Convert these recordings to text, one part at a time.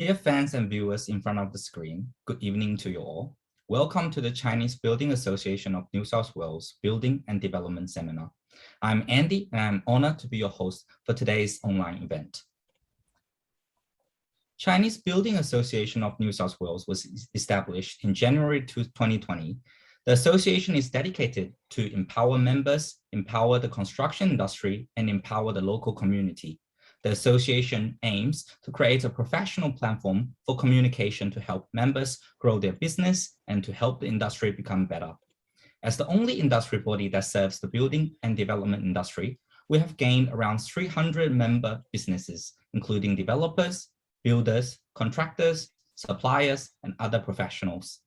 Dear fans and viewers in front of the screen, good evening to you all. Welcome to the Chinese Building Association of New South Wales Building and Development Seminar. I'm Andy and I'm honored to be your host for today's online event. Chinese Building Association of New South Wales was established in January 2020. The association is dedicated to empower members, empower the construction industry, and empower the local community. The association aims to create a professional platform for communication to help members grow their business and to help the industry become better. As the only industry body that serves the building and development industry, we have gained around 300 member businesses, including developers, builders, contractors, suppliers, and other professionals.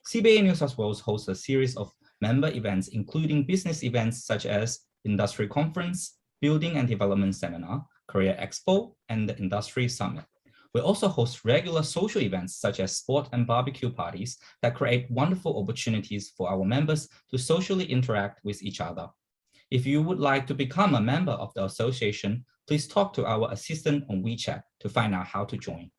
CBA New South Wales hosts a series of member events, including business events such as Industry Conference, Building and Development Seminar, Career Expo, and the Industry Summit. We also host regular social events such as sport and barbecue parties that create wonderful opportunities for our members to socially interact with each other. If you would like to become a member of the association, please talk to our assistant on WeChat to find out how to join.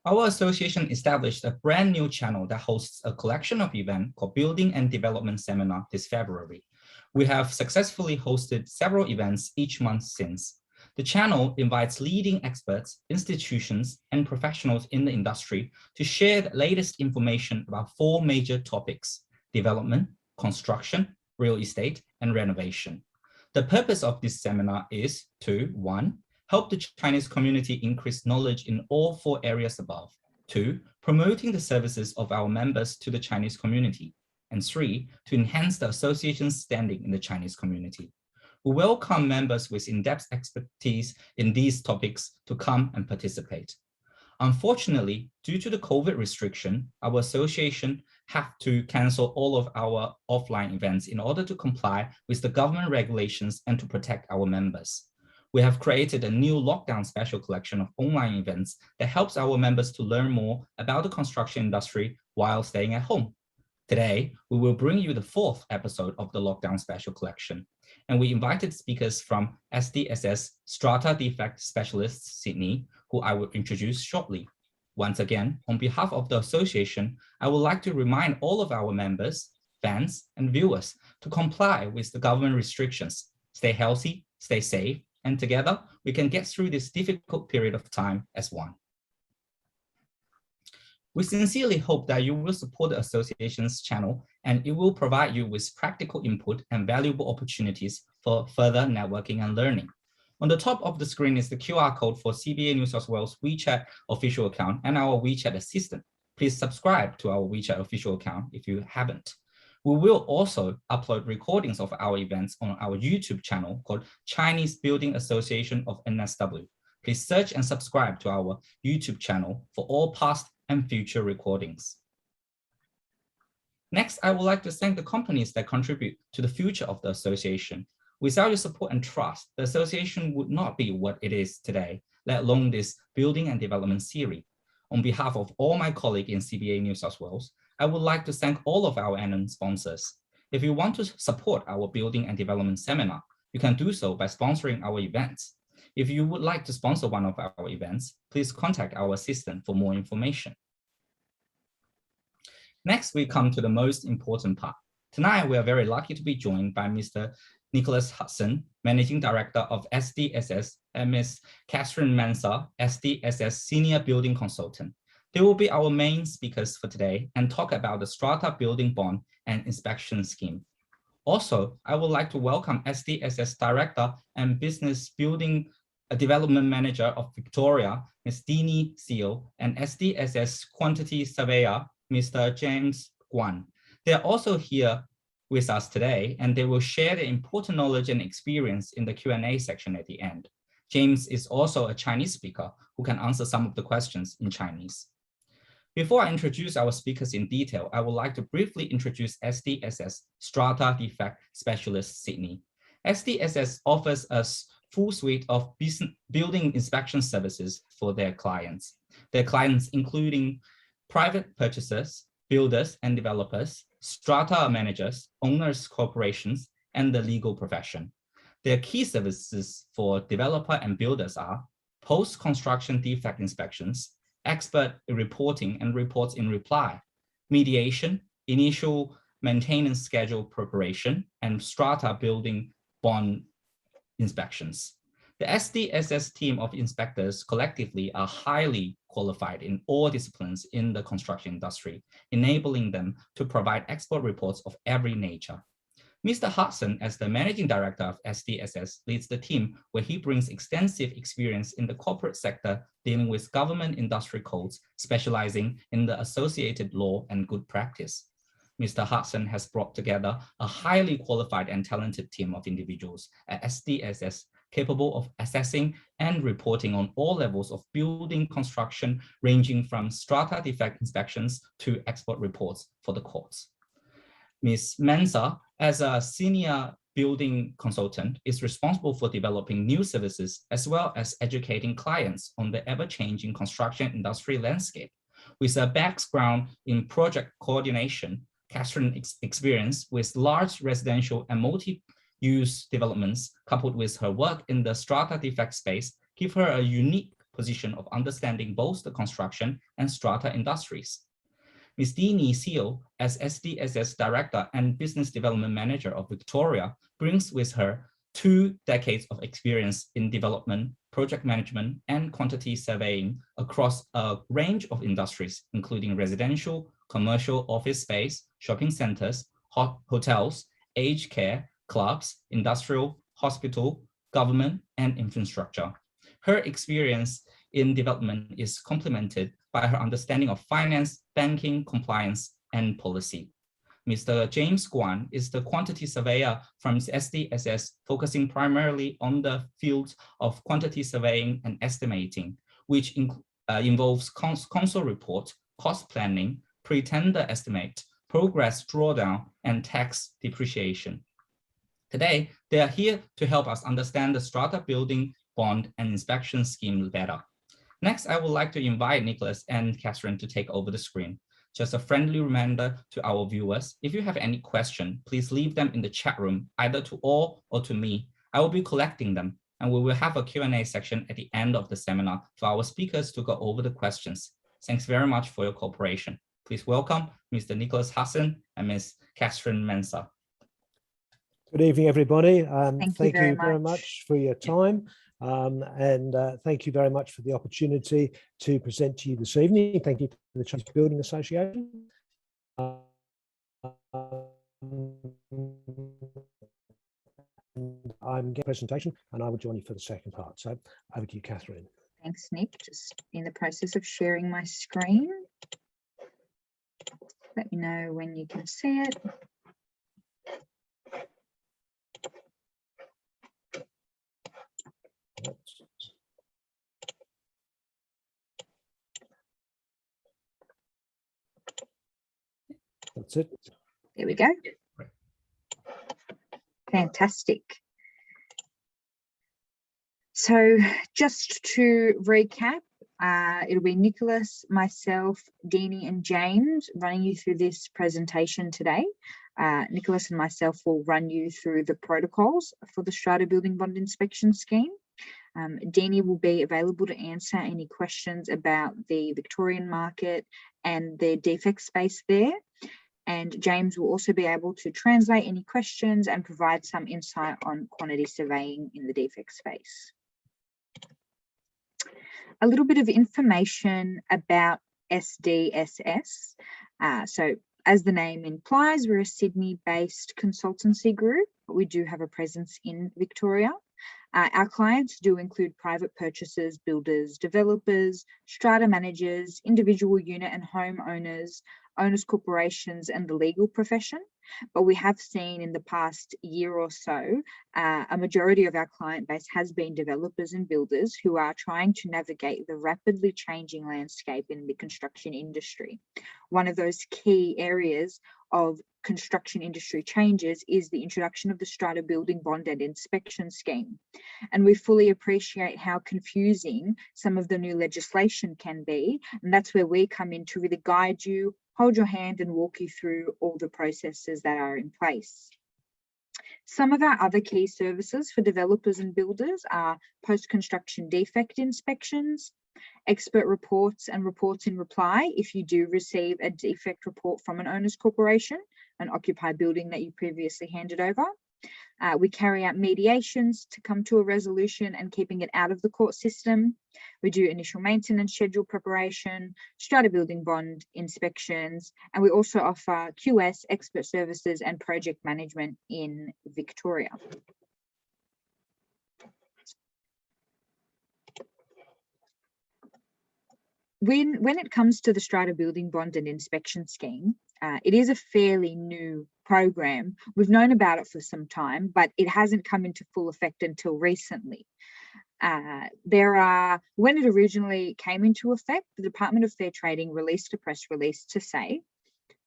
Our association established a brand new channel that hosts a collection of events called Building and Development Seminar this February. We have successfully hosted several events each month since. The channel invites leading experts, institutions, and professionals in the industry to share the latest information about 4 major topics: development, construction, real estate, and renovation. The purpose of this seminar is to 1. Help the Chinese community increase knowledge in all 4 areas above. 2. Promoting the services of our members to the Chinese community. And 3. To enhance the association's standing in the Chinese community. We welcome members with in-depth expertise in these topics to come and participate. Unfortunately, due to the COVID restriction, our association have to cancel all of our offline events in order to comply with the government regulations and to protect our members. We have created a new lockdown special collection of online events that helps our members to learn more about the construction industry while staying at home. Today, we will bring you the 4th episode of the lockdown special collection, and we invited speakers from SDSS Strata Defect Specialists Sydney, who I will introduce shortly. Once again, on behalf of the association, I would like to remind all of our members, fans, and viewers to comply with the government restrictions. Stay healthy, stay safe, and together we can get through this difficult period of time as one. We sincerely hope that you will support the association's channel and it will provide you with practical input and valuable opportunities for further networking and learning. On the top of the screen is the QR code for CBA New South Wales WeChat official account and our WeChat assistant. Please subscribe to our WeChat official account if you haven't. We will also upload recordings of our events on our YouTube channel called Chinese Building Association of NSW. Please search and subscribe to our YouTube channel for all past and future recordings. Next, I would like to thank the companies that contribute to the future of the association. Without your support and trust, the association would not be what it is today, let alone this building and development series. On behalf of all my colleagues in CBA New South Wales, I would like to thank all of our annual sponsors. If you want to support our building and development seminar, you can do so by sponsoring our events. If you would like to sponsor one of our events, please contact our assistant for more information. Next, we come to the most important part. Tonight, we are very lucky to be joined by Mr. Nicholas Hudson, Managing Director of SDSS, and Ms. Catherine Mansa, SDSS Senior Building Consultant. They will be our main speakers for today and talk about the Strata Building Bond and Inspection Scheme. Also, I would like to welcome SDSS Director and Business Building Development Manager of Victoria, Ms. Dini Seal, and SDSS Quantity Surveyor, Mr. James Guan. They are also here with us today, and they will share their important knowledge and experience in the Q&A section at the end. James is also a Chinese speaker who can answer some of the questions in Chinese. Before I introduce our speakers in detail, I would like to briefly introduce SDSS Strata Defect Specialist Sydney. SDSS offers us full suite of building inspection services for their clients. Their clients including private purchasers, builders and developers, strata managers, owners corporations, and the legal profession. Their key services for developer and builders are post-construction defect inspections, expert reporting and reports in reply, mediation, initial maintenance schedule preparation, and strata building bond inspections. The SDSS team of inspectors collectively are highly qualified in all disciplines in the construction industry, enabling them to provide expert reports of every nature. Mr. Hudson, as the Managing Director of SDSS, leads the team where he brings extensive experience in the corporate sector dealing with government industry codes, specializing in the associated law and good practice. Mr. Hudson has brought together a highly qualified and talented team of individuals at SDSS capable of assessing and reporting on all levels of building construction, ranging from strata defect inspections to expert reports for the courts. Ms. Mensah, as a senior building consultant, is responsible for developing new services as well as educating clients on the ever-changing construction industry landscape. With a background in project coordination, Catherine's experience with large residential and multi-use developments, coupled with her work in the strata defect space, give her a unique position of understanding both the construction and strata industries. Ms. Dini Seal, as SDSS Director and Business Development Manager of Victoria, brings with her 2 decades of experience in development, project management, and quantity surveying across a range of industries, including residential, commercial office space, shopping centers, hotels, aged care, clubs, industrial, hospital, government, and infrastructure. Her experience in development is complemented by her understanding of finance, banking, compliance, and policy. Mr. James Guan is the quantity surveyor from SDSS, focusing primarily on the fields of quantity surveying and estimating, which involves console report, cost planning, pre-tender estimate, progress drawdown, and tax depreciation. Today, they are here to help us understand the strata building bond and inspection scheme better. Next, I would like to invite Nicholas and Catherine to take over the screen. Just a friendly reminder to our viewers, if you have any question, please leave them in the chat room, either to all or to me. I will be collecting them, and we will have a Q&A section at the end of the seminar for our speakers to go over the questions. Thanks very much for your cooperation. Please welcome Mr. Nicholas Hudson and Ms. Catherine Mensah. Good evening, everybody. Thank you very much for your time. Thank you very much for the opportunity to present to you this evening. Thank you to the Chinese Building Association. I'm getting a presentation and I will join you for the second part. So over to you, Catherine. Thanks, Nick. Just in the process of sharing my screen. Let me know when you can see it. That's it. There we go. Fantastic. So just to recap, it'll be Nicholas, myself, Dini and James running you through this presentation today. Nicholas and myself will run you through the protocols for the Strata Building Bond Inspection Scheme. Dini will be available to answer any questions about the Victorian market and the defect space there. And James will also be able to translate any questions and provide some insight on quantity surveying in the defect space. A little bit of information about SDSS. So as the name implies, we're a Sydney-based consultancy group, but we do have a presence in Victoria. Our clients do include private purchasers, builders, developers, strata managers, individual unit and home owners, owners corporations and the legal profession. But we have seen in the past year or so, a majority of our client base has been developers and builders who are trying to navigate the rapidly changing landscape in the construction industry. One of those key areas of construction industry changes is the introduction of the Strata Building Bond and Inspection Scheme. And we fully appreciate how confusing some of the new legislation can be. And that's where we come in to really guide you, hold your hand and walk you through all the processes that are in place. Some of our other key services for developers and builders are post-construction defect inspections, expert reports and reports in reply if you do receive a defect report from an owner's corporation, an occupied building that you previously handed over. We carry out mediations to come to a resolution and keeping it out of the court system. We do initial maintenance schedule preparation, strata building bond inspections, and we also offer QS, expert services and project management in Victoria. When it comes to the strata building bond and inspection scheme, it is a fairly new program. We've known about it for some time, but it hasn't come into full effect until recently. When it originally came into effect, the Department of Fair Trading released a press release to say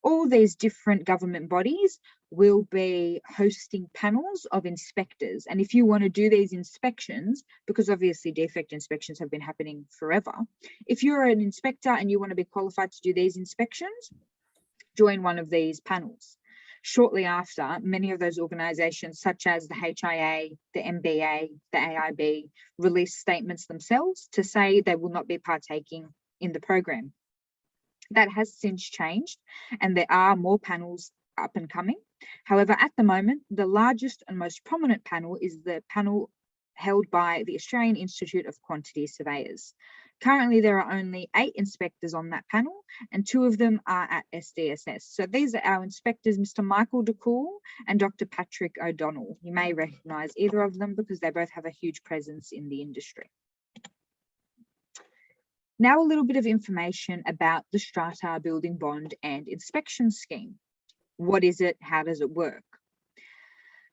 all these different government bodies will be hosting panels of inspectors. And if you want to do these inspections, because obviously defect inspections have been happening forever, if you're an inspector and you want to be qualified to do these inspections, join one of these panels. Shortly after, many of those organisations, such as the HIA, the MBA, the AIB, released statements themselves to say they will not be partaking in the program. That has since changed, and there are more panels up and coming. However, at the moment, the largest and most prominent panel is the panel held by the Australian Institute of Quantity Surveyors. Currently, there are only 8 inspectors on that panel, and 2 of them are at SDSS. So these are our inspectors, Mr. Michael DeCool and Dr. Patrick O'Donnell. You may recognise either of them because they both have a huge presence in the industry. Now a little bit of information about the Strata Building Bond and Inspection Scheme. What is it? How does it work?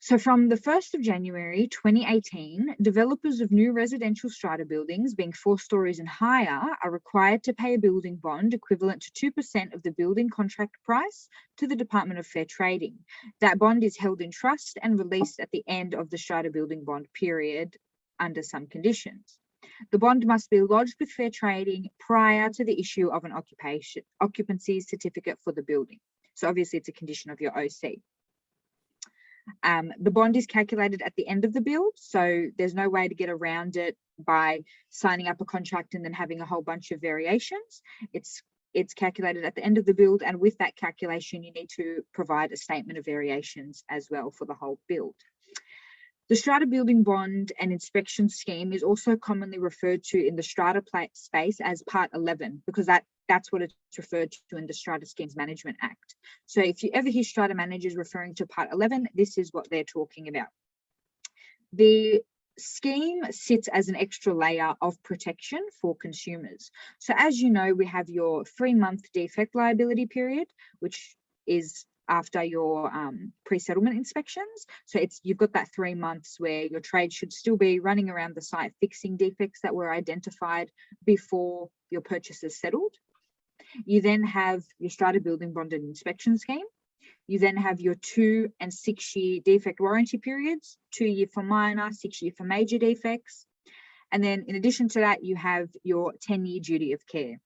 So from the 1st of January 2018, developers of new residential strata buildings being 4 stories and higher are required to pay a building bond equivalent to 2% of the building contract price to the Department of Fair Trading. That bond is held in trust and released at the end of the strata building bond period under some conditions. The bond must be lodged with Fair Trading prior to the issue of an occupancy certificate for the building. So obviously it's a condition of your OC. The bond is calculated at the end of the build, so there's no way to get around it by signing up a contract and then having a whole bunch of variations. It's calculated at the end of the build, and with that calculation, you need to provide a statement of variations as well for the whole build. The Strata Building Bond and Inspection Scheme is also commonly referred to in the Strata space as Part 11, because that's what it's referred to in the Strata Schemes Management Act. So if you ever hear strata managers referring to Part 11, this is what they're talking about. The scheme sits as an extra layer of protection for consumers. So as you know, we have your 3-month defect liability period, which is after your pre-settlement inspections. So you've got that 3 months where your trade should still be running around the site fixing defects that were identified before your purchase is settled. You then have your Strata Building Bond and Inspection Scheme. You then have your 2- and 6-year defect warranty periods, 2-year for minor, 6-year for major defects. And then in addition to that, you have your 10-year duty of care.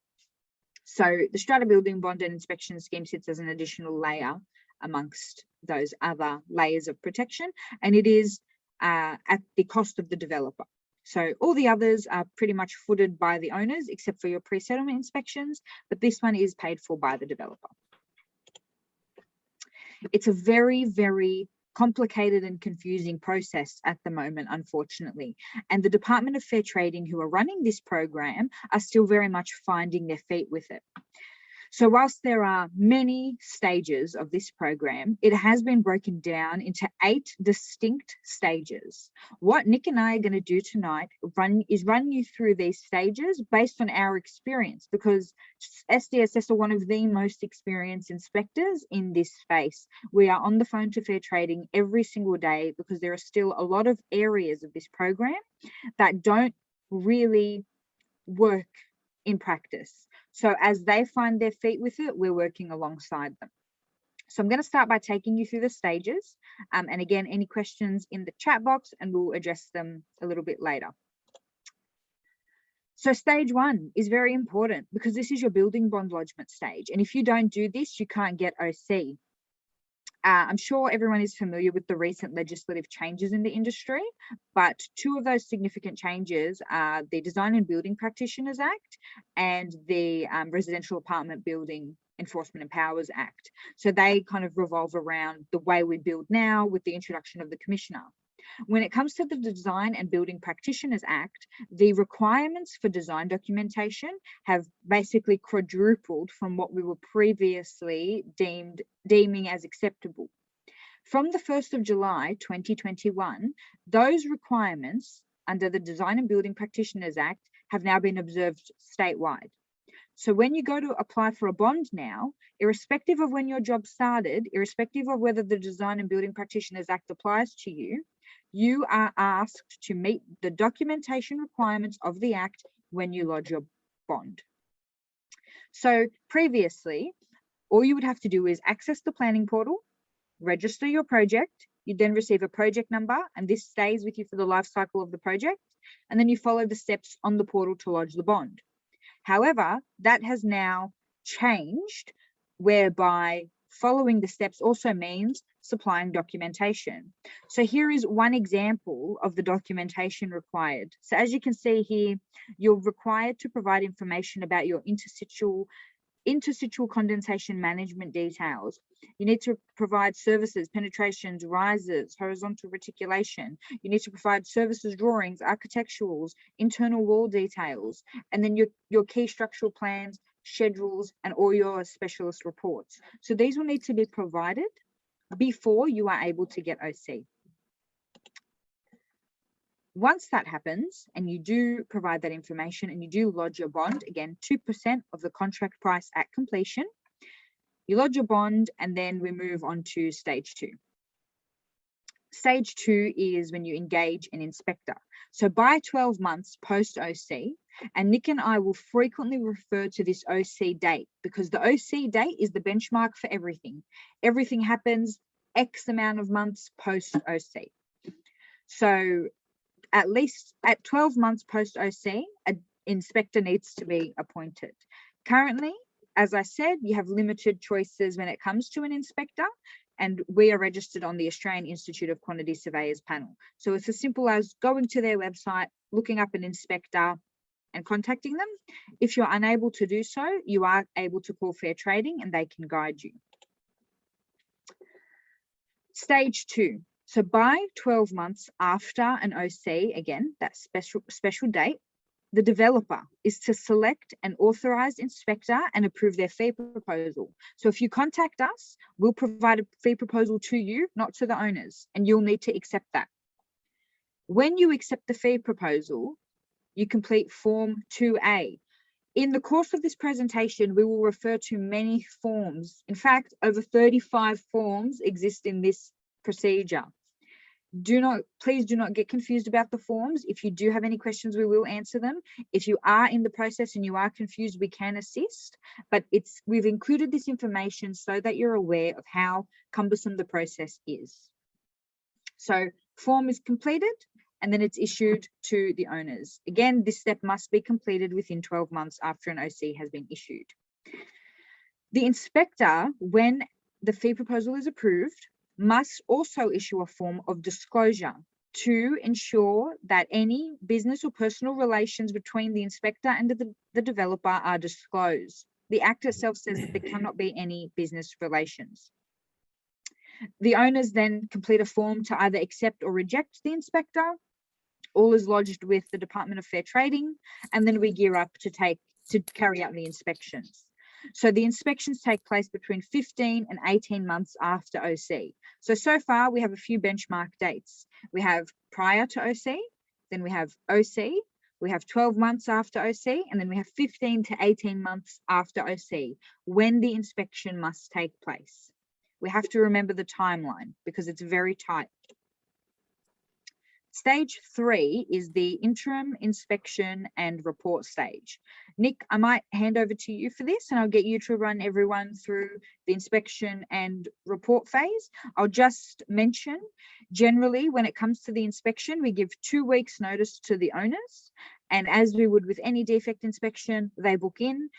So the Strata Building Bond and Inspection Scheme sits as an additional layer amongst those other layers of protection, and it is at the cost of the developer. So all the others are pretty much footed by the owners except for your pre-settlement inspections, but this one is paid for by the developer. It's a very, very complicated and confusing process at the moment, unfortunately. And the Department of Fair Trading, who are running this program, are still very much finding their feet with it. So whilst there are many stages of this program, it has been broken down into 8 distinct stages. What Nick and I are going to do tonight is run you through these stages based on our experience, because SDSS are one of the most experienced inspectors in this space. We are on the phone to Fair Trading every single day because there are still a lot of areas of this program that don't really work in practice. So as they find their feet with it, we're working alongside them. So I'm going to start by taking you through the stages. And again, any questions in the chat box, and we'll address them a little bit later. So stage 1 is very important because this is your building bond lodgement stage. And if you don't do this, you can't get OC. I'm sure everyone is familiar with the recent legislative changes in the industry, but two of those significant changes are the Design and Building Practitioners Act and the Residential Apartment Building Enforcement and Powers Act. So they kind of revolve around the way we build now with the introduction of the Commissioner. When it comes to the Design and Building Practitioners Act, the requirements for design documentation have basically quadrupled from what we were previously deeming as acceptable. From the 1st of July 2021, those requirements under the Design and Building Practitioners Act have now been observed statewide. So when you go to apply for a bond now, irrespective of when your job started, irrespective of whether the Design and Building Practitioners Act applies to you, you are asked to meet the documentation requirements of the Act when you lodge your bond. So previously, all you would have to do is access the planning portal, register your project, you then receive a project number, and this stays with you for the life cycle of the project, and then you follow the steps on the portal to lodge the bond. However, that has now changed, whereby following the steps also means supplying documentation. So here is one example of the documentation required. So as you can see here, you're required to provide information about your interstitial condensation management details. You need to provide services, penetrations, rises, horizontal reticulation. You need to provide services drawings, architecturals, internal wall details, and then your key structural plans, schedules, and all your specialist reports. So these will need to be provided before you are able to get OC. Once that happens and you do provide that information and you do lodge your bond, again, 2% of the contract price at completion, you lodge your bond, and then we move on to stage 2. Stage 2 is when you engage an inspector. So by 12 months post OC, and Nick and I will frequently refer to this OC date because the OC date is the benchmark for everything. Everything happens X amount of months post OC. So at least at 12 months post OC, an inspector needs to be appointed. Currently, as I said, you have limited choices when it comes to an inspector, and we are registered on the Australian Institute of Quantity Surveyors panel. So it's as simple as going to their website, looking up an inspector and contacting them. If you're unable to do so, you are able to call Fair Trading and they can guide you. Stage 2. So by 12 months after an OC, again, that special date, the developer is to select an authorised inspector and approve their fee proposal. So if you contact us, we'll provide a fee proposal to you, not to the owners, and you'll need to accept that. When you accept the fee proposal, you complete Form 2A. In the course of this presentation, we will refer to many forms. In fact, over 35 forms exist in this procedure. Please do not get confused about the forms. If you do have any questions, we will answer them. If you are in the process and you are confused, we can assist, but we've included this information so that you're aware of how cumbersome the process is. So form is completed and then it's issued to the owners. Again, this step must be completed within 12 months after an OC has been issued. The inspector, when the fee proposal is approved, must also issue a form of disclosure to ensure that any business or personal relations between the inspector and the developer are disclosed. The Act itself says that there cannot be any business relations. The owners then complete a form to either accept or reject the inspector. All is lodged with the Department of Fair Trading, and then we gear up to carry out the inspections. So the inspections take place between 15 and 18 months after OC. So far we have a few benchmark dates. We have prior to OC, then we have OC, we have 12 months after OC, and then we have 15 to 18 months after OC when the inspection must take place. We have to remember the timeline because it's very tight. Stage 3 is the interim inspection and report stage. Nick, I might hand over to you for this and I'll get you to run everyone through the inspection and report phase. I'll just mention, generally, when it comes to the inspection, we give 2 weeks notice to the owners. And as we would with any defect inspection, they book in,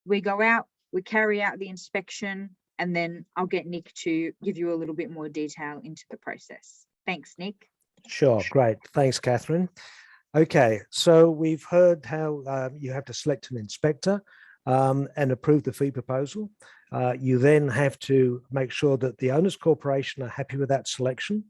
we go out, we carry out the inspection, and then I'll get Nick to give you a little bit more detail into the process. Thanks, Nick. Sure, great. Thanks, Catherine. Okay, so we've heard how you have to select an inspector and approve the fee proposal. You then have to make sure that the owners corporation are happy with that selection.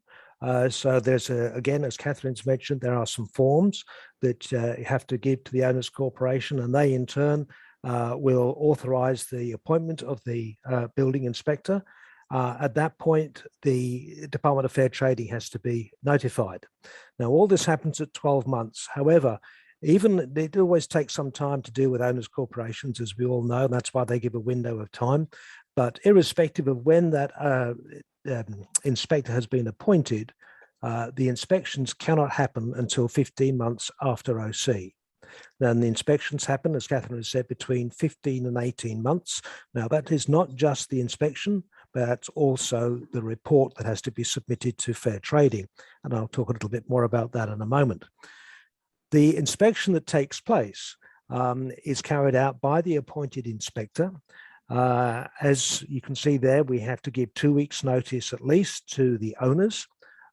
So there's again, as Catherine's mentioned, there are some forms that you have to give to the owners corporation, and they in turn will authorize the appointment of the building inspector. At that point, the Department of Fair Trading has to be notified. Now, all this happens at 12 months. However, even it always takes some time to deal with owners corporations, as we all know, and that's why they give a window of time. But irrespective of when that inspector has been appointed, the inspections cannot happen until 15 months after OC. Then the inspections happen, as Catherine has said, between 15 and 18 months. Now, that is not just the inspection, but that's also the report that has to be submitted to Fair Trading. And I'll talk a little bit more about that in a moment. The inspection that takes place is carried out by the appointed inspector. As you can see there, we have to give 2 weeks notice at least to the owners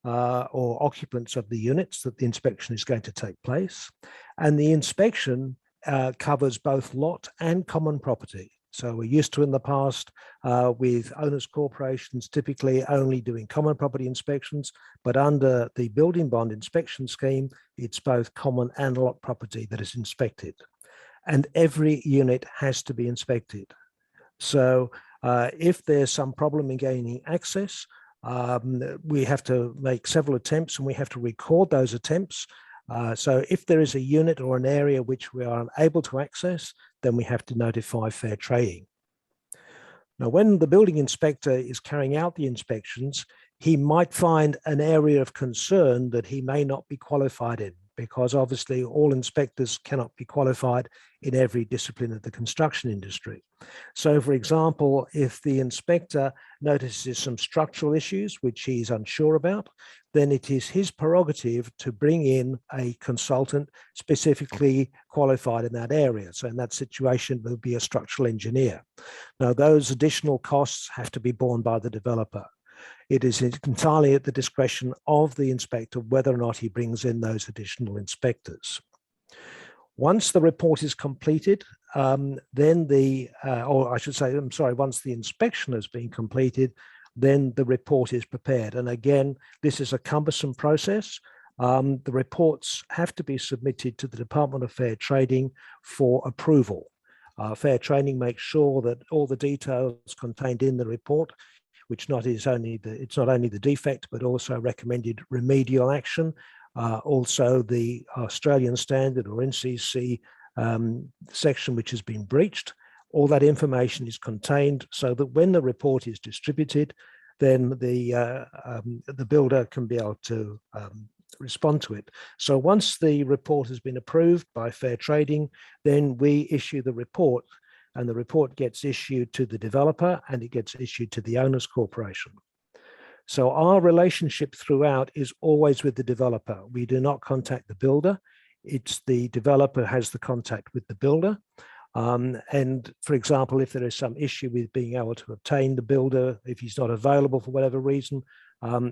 or occupants of the units that the inspection is going to take place. And the inspection covers both lot and common property. So we're used to in the past with owners corporations typically only doing common property inspections, but under the building bond inspection scheme, it's both common and lot property that is inspected. And every unit has to be inspected. So if there's some problem in gaining access, we have to make several attempts and we have to record those attempts. So if there is a unit or an area which we are unable to access, then we have to notify Fair Trading. Now, when the building inspector is carrying out the inspections, he might find an area of concern that he may not be qualified in, because obviously all inspectors cannot be qualified in every discipline of the construction industry. So, for example, if the inspector notices some structural issues which he's unsure about, then it is his prerogative to bring in a consultant specifically qualified in that area. So in that situation, there will be a structural engineer. Now, those additional costs have to be borne by the developer. It is entirely at the discretion of the inspector whether or not he brings in those additional inspectors. Once the report is completed, once the inspection has been completed, then the report is prepared. And again, this is a cumbersome process. The reports have to be submitted to the Department of Fair Trading for approval. Fair Trading makes sure that all the details contained in the report, which it's not only the defect, but also recommended remedial action, also the Australian standard or NCC section which has been breached. All that information is contained so that when the report is distributed, then the builder can be able to respond to it. So once the report has been approved by Fair Trading, then we issue the report, and the report gets issued to the developer and it gets issued to the owners corporation. So our relationship throughout is always with the developer. We do not contact the builder. It's the developer has the contact with the builder. And for example, if there is some issue with being able to obtain the builder, if he's not available for whatever reason,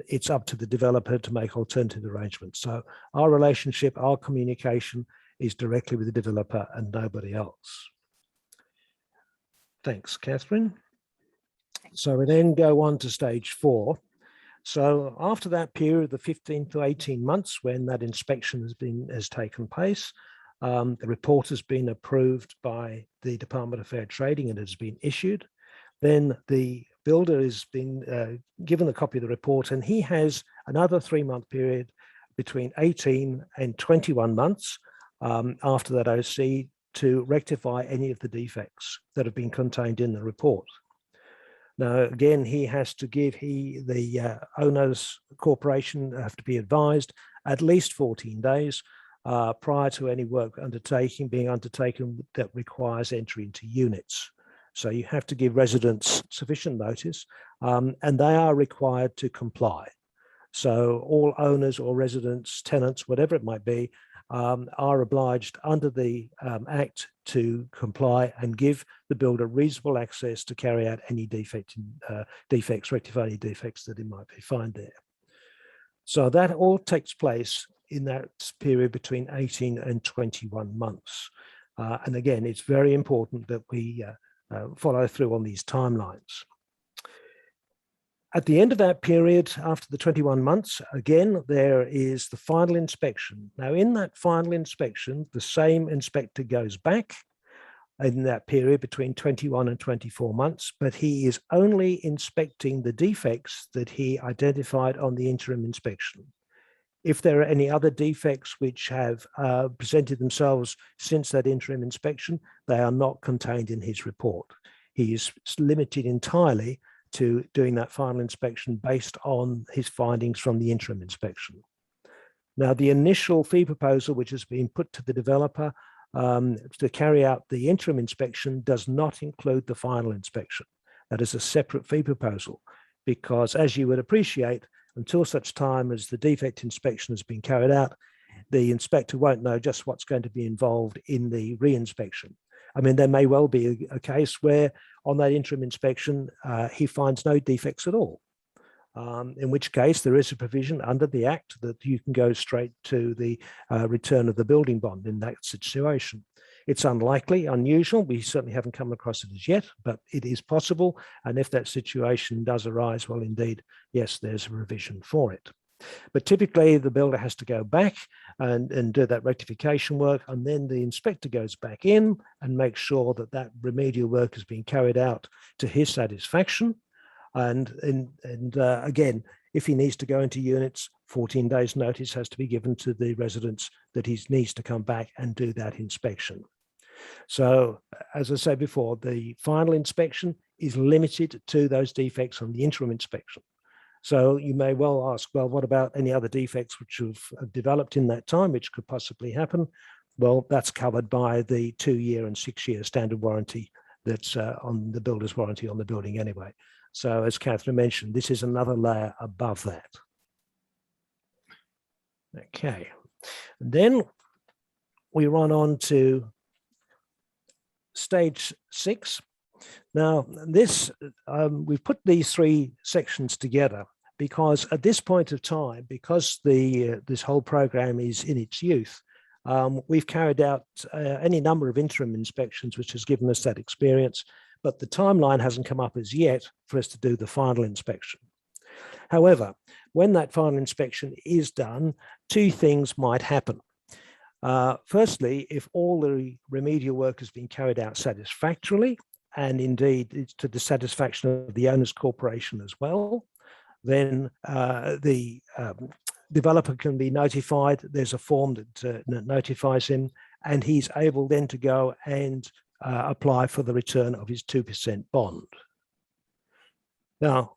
it's up to the developer to make alternative arrangements. So our relationship, our communication is directly with the developer and nobody else. Thanks, Catherine. So we then go on to stage 4. So after that period, the 15 to 18 months when that inspection has taken place, the report has been approved by the Department of Fair Trading and has been issued. Then the builder has been given a copy of the report, and he has another 3-month period between 18 and 21 months after that OC to rectify any of the defects that have been contained in the report. Now, again, he has to give the owners corporation have to be advised at least 14 days prior to any work being undertaken that requires entry into units. So you have to give residents sufficient notice, and they are required to comply. So all owners or residents, tenants, whatever it might be, are obliged under the Act to comply and give the builder reasonable access to carry out any defects, rectify any defects that it might be found there. So that all takes place in that period between 18 and 21 months. And again, it's very important that we follow through on these timelines. At the end of that period, after the 21 months, again, there is the final inspection. Now, in that final inspection, the same inspector goes back in that period between 21 and 24 months, but he is only inspecting the defects that he identified on the interim inspection. If there are any other defects which have presented themselves since that interim inspection, they are not contained in his report. He is limited entirely to doing that final inspection based on his findings from the interim inspection. Now, the initial fee proposal, which has been put to the developer to carry out the interim inspection, does not include the final inspection. That is a separate fee proposal, because as you would appreciate, until such time as the defect inspection has been carried out, the inspector won't know just what's going to be involved in the re-inspection. I mean, there may well be a case where on that interim inspection, he finds no defects at all, in which case there is a provision under the Act that you can go straight to the return of the building bond in that situation. It's unlikely, unusual. We certainly haven't come across it as yet, but it is possible. And if that situation does arise, well, indeed, yes, there's a revision for it. But typically the builder has to go back and do that rectification work, and then the inspector goes back in and makes sure that that remedial work has been carried out to his satisfaction. And again, if he needs to go into units, 14 days notice has to be given to the residents that he needs to come back and do that inspection. So as I said before, the final inspection is limited to those defects on the interim inspection. So you may well ask, well, what about any other defects which have developed in that time, which could possibly happen? Well, that's covered by the 2-year and 6-year standard warranty that's on the builder's warranty on the building anyway. So as Catherine mentioned, this is another layer above that. Okay, and then we run on to stage 6. Now, this we've put these 3 sections together because at this point of time, because this whole program is in its youth, we've carried out any number of interim inspections, which has given us that experience, but the timeline hasn't come up as yet for us to do the final inspection. However, when that final inspection is done, 2 things might happen. Firstly, if all the remedial work has been carried out satisfactorily, and indeed it's to the satisfaction of the owner's corporation as well, then the developer can be notified. There's a form that notifies him, and he's able then to go and apply for the return of his 2% bond. Now,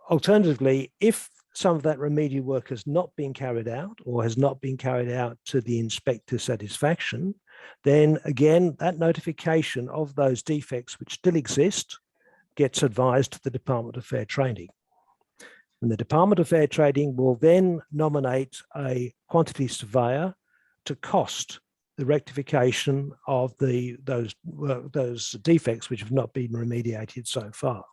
alternatively, if some of that remedial work has not been carried out or has not been carried out to the inspector's satisfaction, then again, that notification of those defects which still exist gets advised to the Department of Fair Trading. And the Department of Fair Trading will then nominate a quantity surveyor to cost the rectification of those defects which have not been remediated so far.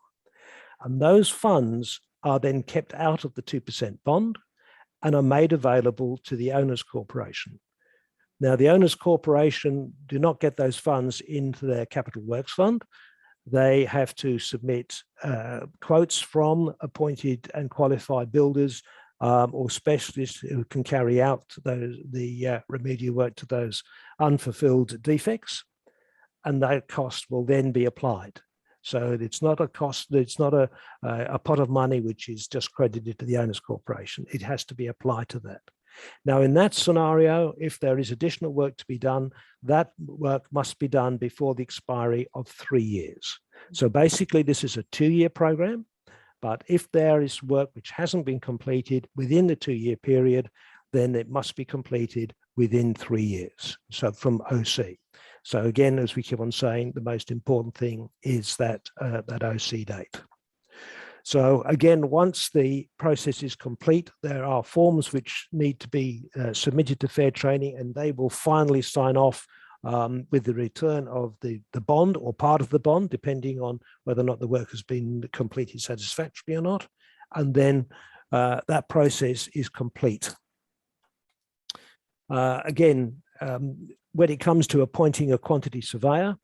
And those funds are then kept out of the 2% bond and are made available to the owner's corporation. Now, the owner's corporation do not get those funds into their capital works fund. They have to submit quotes from appointed and qualified builders or specialists who can carry out the remedial work to those unfulfilled defects, and that cost will then be applied. So it's not a cost, it's not a pot of money which is just credited to the owner's corporation. It has to be applied to that. Now, in that scenario, if there is additional work to be done, that work must be done before the expiry of 3 years. So basically, this is a 2-year program, but if there is work which hasn't been completed within the 2-year period, then it must be completed within 3 years. So from OC. So again, as we keep on saying, the most important thing is that OC date. So again, once the process is complete, there are forms which need to be submitted to Fair Training, and they will finally sign off with the return of the bond or part of the bond, depending on whether or not the work has been completed satisfactorily or not. And then that process is complete. Again, when it comes to appointing a quantity surveyor,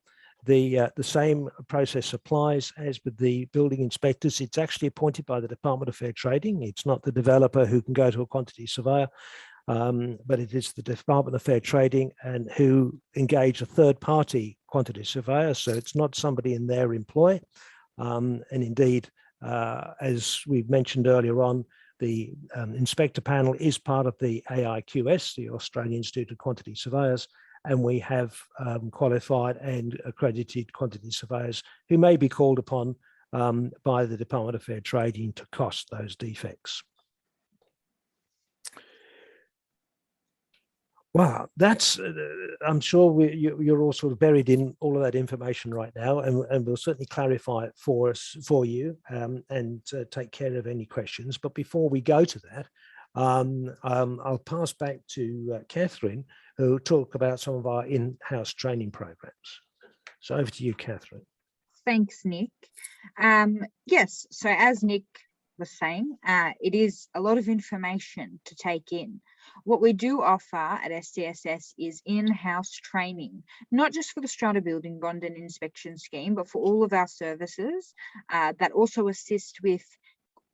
the same process applies as with the building inspectors. It's actually appointed by the Department of Fair Trading. It's not the developer who can go to a quantity surveyor, but it is the Department of Fair Trading and who engage a third-party quantity surveyor. So it's not somebody in their employ. And indeed, as we've mentioned earlier on, the inspector panel is part of the AIQS, the Australian Institute of Quantity Surveyors, and we have qualified and accredited quantity surveyors who may be called upon by the Department of Fair Trading to cost those defects. Wow, that's, I'm sure you're all sort of buried in all of that information right now, and we'll certainly clarify it for you and take care of any questions. But before we go to that, I'll pass back to Catherine, who will talk about some of our in-house training programs. So over to you, Catherine. Thanks, Nick. Yes, so as Nick was saying, it is a lot of information to take in. What we do offer at SDSS is in-house training, not just for the Strata Building Bond and Inspection Scheme, but for all of our services that also assist with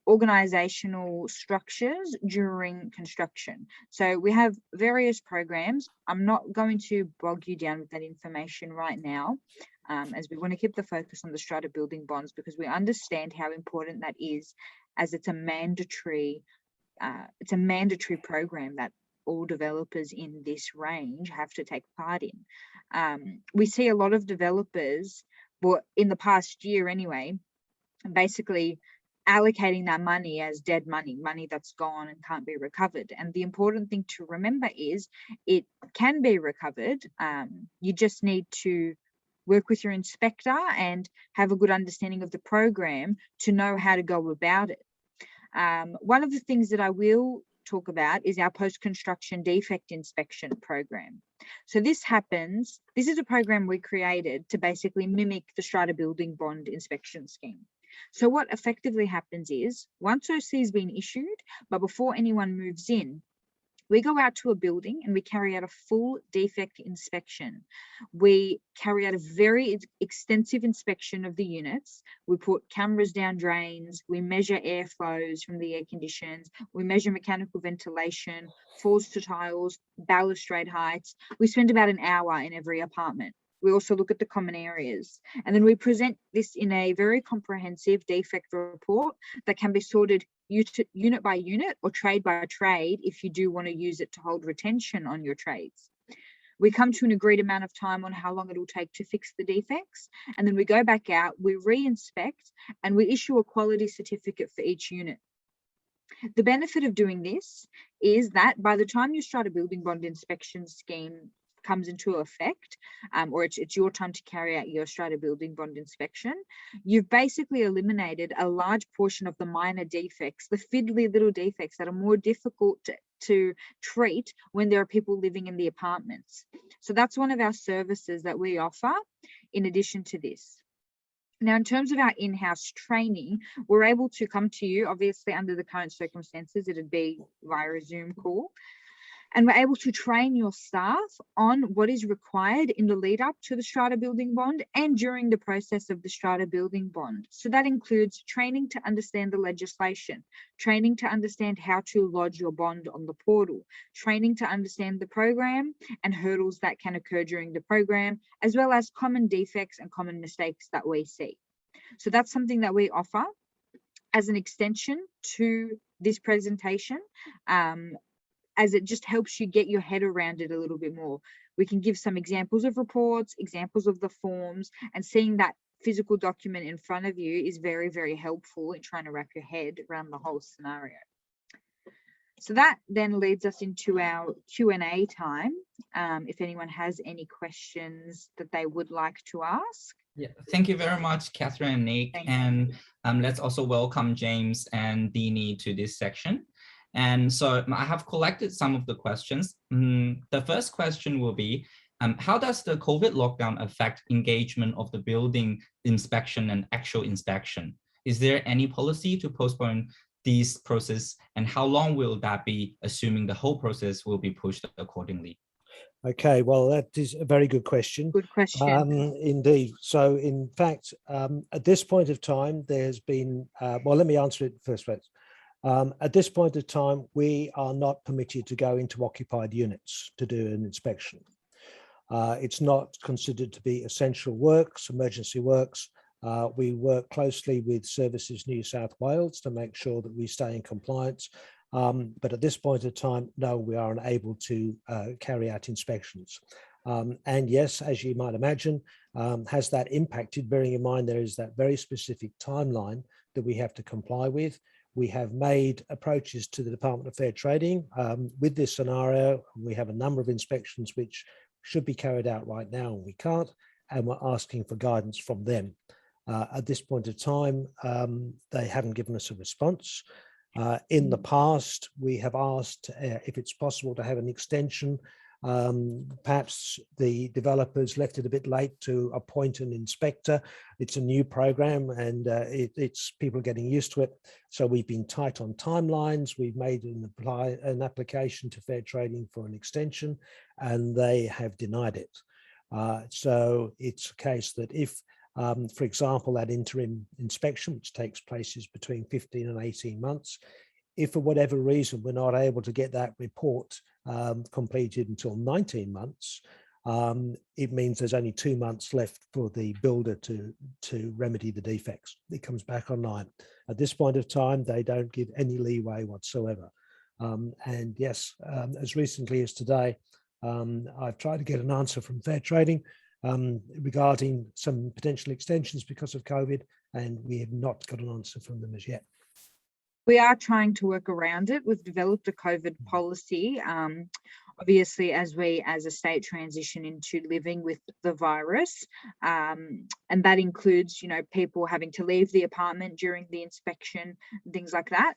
organizational structures during construction. So we have various programs. I'm not going to bog you down with that information right now, as we want to keep the focus on the Strata Building Bonds, because we understand how important that is, as it's a mandatory program that all developers in this range have to take part in. We see a lot of developers, well, in the past year anyway, basically allocating that money as dead money, money that's gone and can't be recovered. And the important thing to remember is it can be recovered. You just need to work with your inspector and have a good understanding of the program to know how to go about it. One of the things that I will talk about is our post-construction defect inspection program. So this is a program we created to basically mimic the Strata Building Bond inspection scheme. So what effectively happens is, once OC has been issued, but before anyone moves in, we go out to a building and we carry out a full defect inspection. We carry out a very extensive inspection of the units. We put cameras down drains. We measure airflows from the air conditions. We measure mechanical ventilation, falls to tiles, balustrade heights. We spend about an hour in every apartment. We also look at the common areas, and then we present this in a very comprehensive defect report that can be sorted unit by unit or trade by trade if you do want to use it to hold retention on your trades. We come to an agreed amount of time on how long it will take to fix the defects, and then we go back out, we re-inspect, and we issue a quality certificate for each unit. The benefit of doing this is that by the time your Strata Building Bond inspection scheme comes into effect, or it's your time to carry out your Strata Building Bond inspection, you've basically eliminated a large portion of the minor defects, the fiddly little defects that are more difficult to treat when there are people living in the apartments. So that's one of our services that we offer in addition to this. Now, in terms of our in-house training, we're able to come to you, obviously under the current circumstances, it'd be via a Zoom call. And we're able to train your staff on what is required in the lead up to the Strata Building Bond and during the process of the Strata Building Bond. So that includes training to understand the legislation, training to understand how to lodge your bond on the portal, training to understand the program and hurdles that can occur during the program, as well as common defects and common mistakes that we see. So that's something that we offer as an extension to this presentation. As it just helps you get your head around it a little bit more. We can give some examples of reports, examples of the forms, and seeing that physical document in front of you is very, very helpful in trying to wrap your head around the whole scenario. So that then leads us into our Q&A time. If anyone has any questions that they would like to ask. Yeah, thank you very much, Catherine and Nick. And let's also welcome James and Dini to this section. And so I have collected some of the questions. The first question will be, how does the COVID lockdown affect engagement of the building inspection and actual inspection? Is there any policy to postpone this process, and how long will that be, assuming the whole process will be pushed accordingly? Okay, well, that is a very good question. Good question. Indeed. So in fact, at this point of time, there's been, well, let me answer it first. At this point of time, we are not permitted to go into occupied units to do an inspection. It's not considered to be essential works, emergency works. We work closely with Services New South Wales to make sure that we stay in compliance. But at this point of time, no, we are unable to carry out inspections. And yes, as you might imagine, has that impacted, bearing in mind there is that very specific timeline that we have to comply with. We have made approaches to the Department of Fair Trading with this scenario. We have a number of inspections which should be carried out right now, and we can't, and we're asking for guidance from them. At this point of time, they haven't given us a response. In the past, we have asked if it's possible to have an extension. Perhaps the developers left it a bit late to appoint an inspector. It's a new program, and it's people getting used to it. So we've been tight on timelines. We've made an application to Fair Trading for an extension, and they have denied it. So it's a case that if for example, that interim inspection, which takes place is between 15 and 18 months. If for whatever reason we're not able to get that report completed until 19 months, it means there's only 2 months left for the builder to remedy the defects. It comes back online. At this point of time, they don't give any leeway whatsoever. And yes, as recently as today, I've tried to get an answer from Fair Trading regarding some potential extensions because of COVID, and we have not got an answer from them as yet. We are trying to work around it. We've developed a COVID policy. Obviously, as we as a state transition into living with the virus, and that includes, you know, people having to leave the apartment during the inspection, things like that.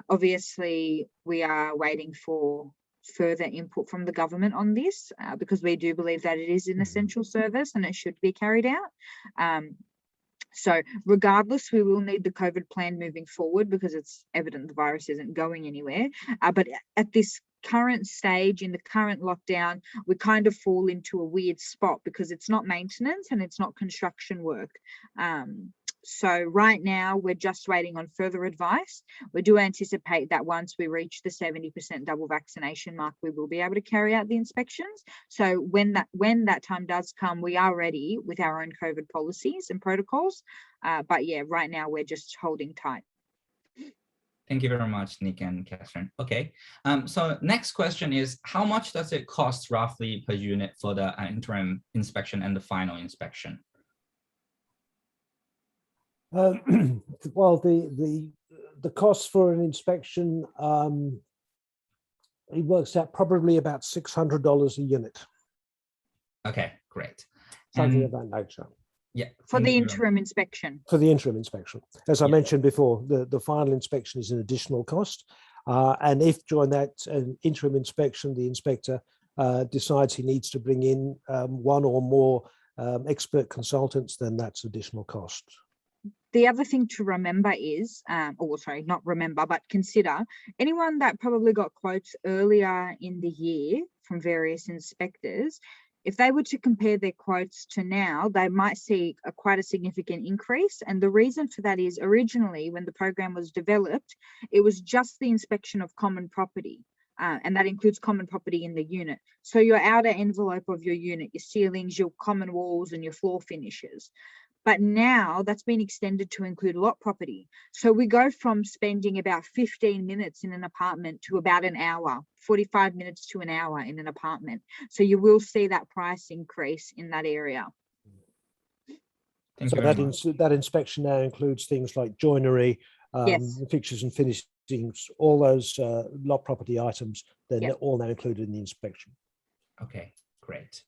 Obviously, we are waiting for further input from the government on this because we do believe that it is an essential service and it should be carried out. So regardless, we will need the COVID plan moving forward because it's evident the virus isn't going anywhere. But at this current stage, in the current lockdown, we kind of fall into a weird spot because it's not maintenance and it's not construction work. So right now, we're just waiting on further advice. We do anticipate that once we reach the 70% double vaccination mark, we will be able to carry out the inspections. So when that time does come, we are ready with our own COVID policies and protocols. But yeah, right now, we're just holding tight. Thank you very much, Nick and Catherine. Okay, so next question is, how much does it cost roughly per unit for the interim inspection and the final inspection? Well, the cost for an inspection, it works out probably about $600 a unit. Okay, great. Something of that nature. Yeah. For the interim inspection. For the interim inspection. As I mentioned before, the final inspection is an additional cost. And if during that interim inspection, the inspector decides he needs to bring in one or more expert consultants, then that's additional cost. The other thing to remember is, not remember, but consider anyone that probably got quotes earlier in the year from various inspectors, if they were to compare their quotes to now, they might see quite a significant increase. And the reason for that is originally when the program was developed, it was just the inspection of common property. And that includes common property in the unit. So your outer envelope of your unit, your ceilings, your common walls and your floor finishes. But now that's been extended to include lot property. So we go from spending about 15 minutes in an apartment to about an hour, 45 minutes to an hour in an apartment. So you will see that price increase in that area. So that inspection now includes things like joinery, yes. fixtures and finishes inspecting all those lot property items, then they're all now included in the inspection. Okay, great.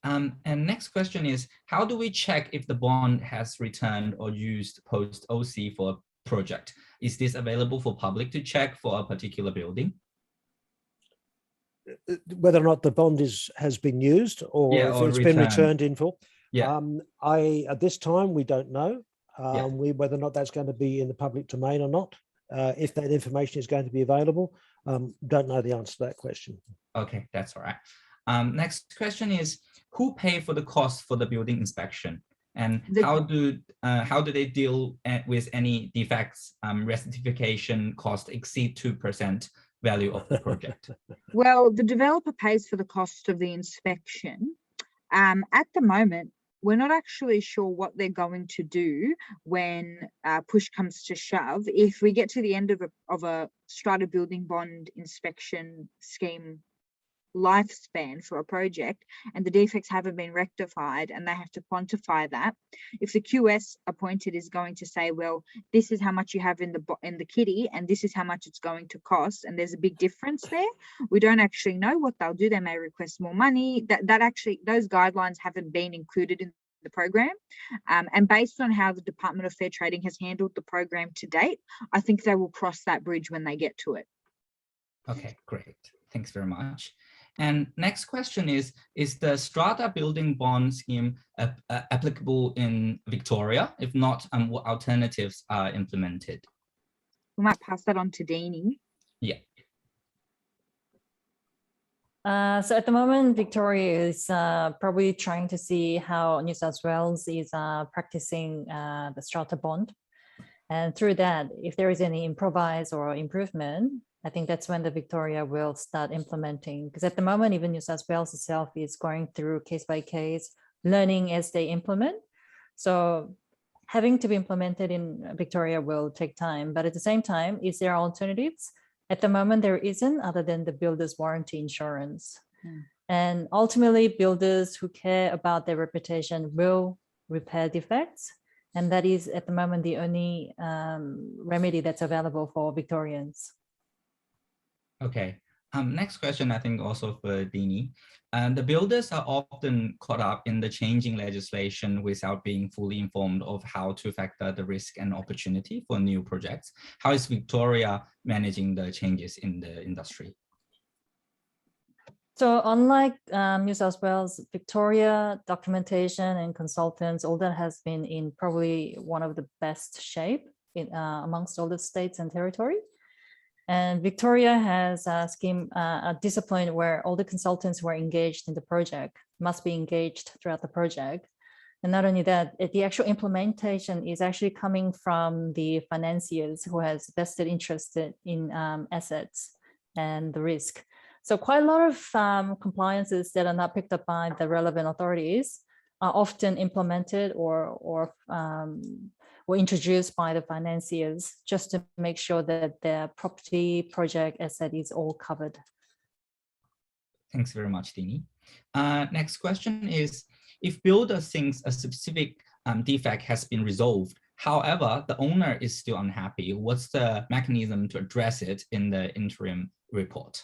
And next question is, how do we check if the bond has returned or used post OC for a project? Is this available for public to check for a particular building? Whether or not the bond has been used or if it's been returned in full. Yeah. At this time, we don't know whether or not that's going to be in the public domain or not. If that information is going to be available, don't know the answer to that question. Okay, that's all right. Next question is, who pay for the cost for the building inspection? And how do they deal with any defects, rectification cost exceed 2% value of the project? Well, the developer pays for the cost of the inspection. At the moment, we're not actually sure what they're going to do when push comes to shove. If we get to the end of a strata building bond inspection scheme lifespan for a project and the defects haven't been rectified and they have to quantify that, if the QS appointed is going to say, well, this is how much you have in the kitty and this is how much it's going to cost, and there's a big difference there, we don't actually know what they'll do. They may request more money. That actually, those guidelines haven't been included in the program, and based on how the Department of Fair Trading has handled the program to date, I think they will cross that bridge when they get to it. Okay, great. Thanks very much. And next question is the Strata building bond scheme applicable in Victoria? If not, what alternatives are implemented? We might pass that on to Deanie. Yeah. So at the moment, Victoria is probably trying to see how New South Wales is practicing the Strata bond. And through that, if there is any improvise or improvement, I think that's when the Victoria will start implementing. Because at the moment, even New South Wales itself is going through case by case, learning as they implement. So having to be implemented in Victoria will take time. But at the same time, is there alternatives? At the moment, there isn't, other than the builder's warranty insurance. And ultimately, builders who care about their reputation will repair defects. And that is, at the moment, the only remedy that's available for Victorians. Okay. Next question, I think also for Deanie. The builders are often caught up in the changing legislation without being fully informed of how to factor the risk and opportunity for new projects. How is Victoria managing the changes in the industry? So unlike New South Wales, Victoria documentation and consultants, all that has been in probably one of the best shape amongst all the states and territory. And Victoria has a scheme, a discipline where all the consultants who are engaged in the project must be engaged throughout the project. And not only that, the actual implementation is actually coming from the financiers who has vested interest in assets and the risk. So quite a lot of compliances that are not picked up by the relevant authorities are often implemented or introduced by the financiers just to make sure that their property project asset is all covered. Thanks very much, Deanie. Next question is, if builder thinks a specific defect has been resolved, however, the owner is still unhappy, what's the mechanism to address it in the interim report?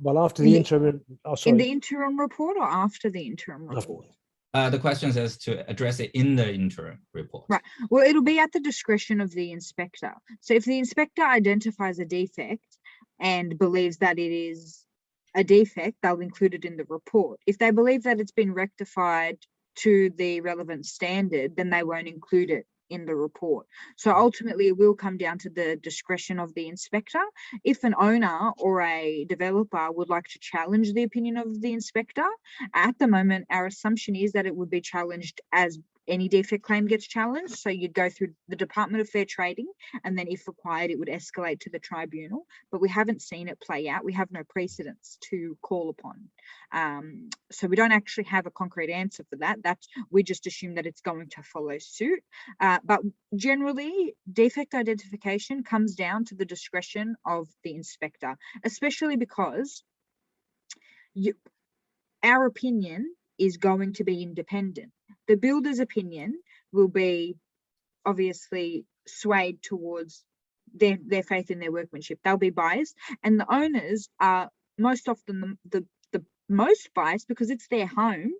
Well, after the interim, in the interim report or after the interim report? The question says to address it in the interim report. Right. Well, it'll be at the discretion of the inspector. So if the inspector identifies a defect and believes that it is a defect, they'll include it in the report. If they believe that it's been rectified to the relevant standard, then they won't include it in the report. So ultimately, it will come down to the discretion of the inspector. If an owner or a developer would like to challenge the opinion of the inspector, at the moment, our assumption is that it would be challenged as any defect claim gets challenged. So you'd go through the Department of Fair Trading, and then if required, it would escalate to the tribunal. But we haven't seen it play out. We have no precedents to call upon. So we don't actually have a concrete answer for that. We just assume that it's going to follow suit. But generally, defect identification comes down to the discretion of the inspector, especially because our opinion is going to be independent. The builder's opinion will be obviously swayed towards their faith in their workmanship. They'll be biased, and the owners are most often the most biased because it's their home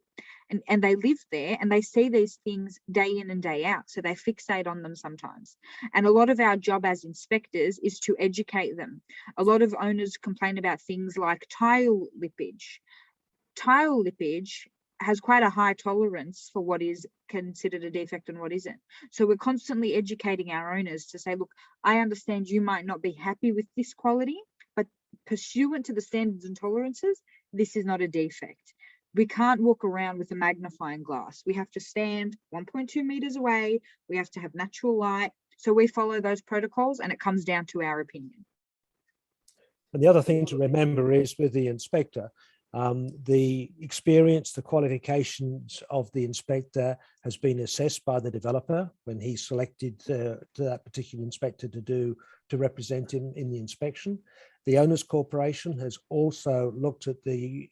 and they live there and they see these things day in and day out. So they fixate on them sometimes. And a lot of our job as inspectors is to educate them. A lot of owners complain about things like tile lippage. Tile lippage has quite a high tolerance for what is considered a defect and what isn't. So we're constantly educating our owners to say, look, I understand you might not be happy with this quality, but pursuant to the standards and tolerances, this is not a defect. We can't walk around with a magnifying glass. We have to stand 1.2 meters away. We have to have natural light. So we follow those protocols and it comes down to our opinion. And the other thing to remember is with the inspector, the experience, the qualifications of the inspector has been assessed by the developer when he selected that particular inspector to represent him in the inspection. The owners corporation has also looked at the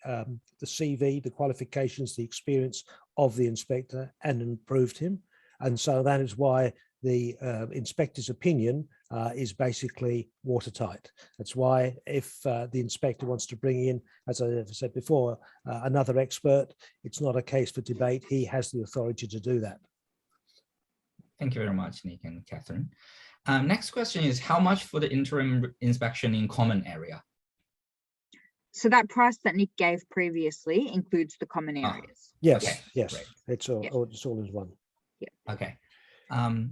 CV, the qualifications, the experience of the inspector and improved him. And so that is why the inspector's opinion is basically watertight. That's why if the inspector wants to bring in, as I said before, another expert, it's not a case for debate. He has the authority to do that. Thank you very much, Nick and Catherine. Next question is, how much for the interim inspection in common area? So that price that Nick gave previously includes the common areas. Yes, Okay, yes, great. It's all as one. Okay.